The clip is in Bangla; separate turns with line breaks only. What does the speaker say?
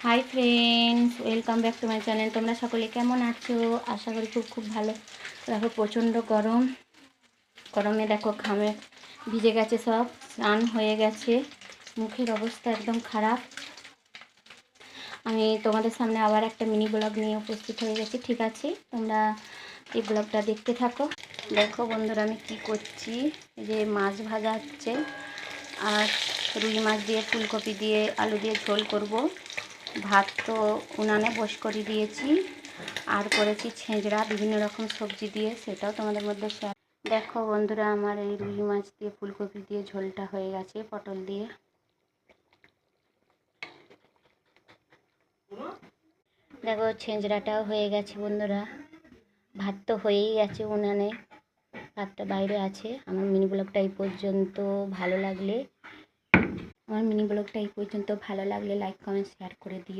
Hi friends, welcome back to my channel. তোমরা সকলে কেমন আছো? আশা করি খুব খুব ভালো। দেখো প্রচণ্ড গরমে দেখো ঘামে ভিজে গেছে, সব স্নান হয়ে গেছে, মুখের অবস্থা একদম খারাপ। আমি তোমাদের সামনে আবার একটা মিনি ব্লগ নিয়ে উপস্থিত হয়ে গেছি। ঠিক আছে, তোমরা এই ব্লগটা দেখতে থাকো। দেখো বন্ধুরা, আমি কি করছি, যে মাছ ভাজা হচ্ছে আর রুই মাছ দিয়ে ফুলকপি দিয়ে আলু দিয়ে ঝোল করব। ভাত তো উনানে বস করে দিয়েছি, আর করেছি ছেঁচড়া বিভিন্ন রকম সবজি দিয়ে, সেটাও তোমাদের মধ্যে শেয়ার। দেখো বন্ধুরা, আমার এই রুই মাছ দিয়ে ফুলকপি দিয়ে ঝোলটা হয়ে গেছে, পটল দিয়ে। দেখো ছেঁচড়াটাও হয়ে গেছে বন্ধুরা, ভাত তো হয়েই গেছে উনানে, ভাতটা বাইরে আছে। আমার মিনি ব্লগটা এই পর্যন্ত ভালো লাগলে লাইক কমেন্ট শেয়ার করে দিও।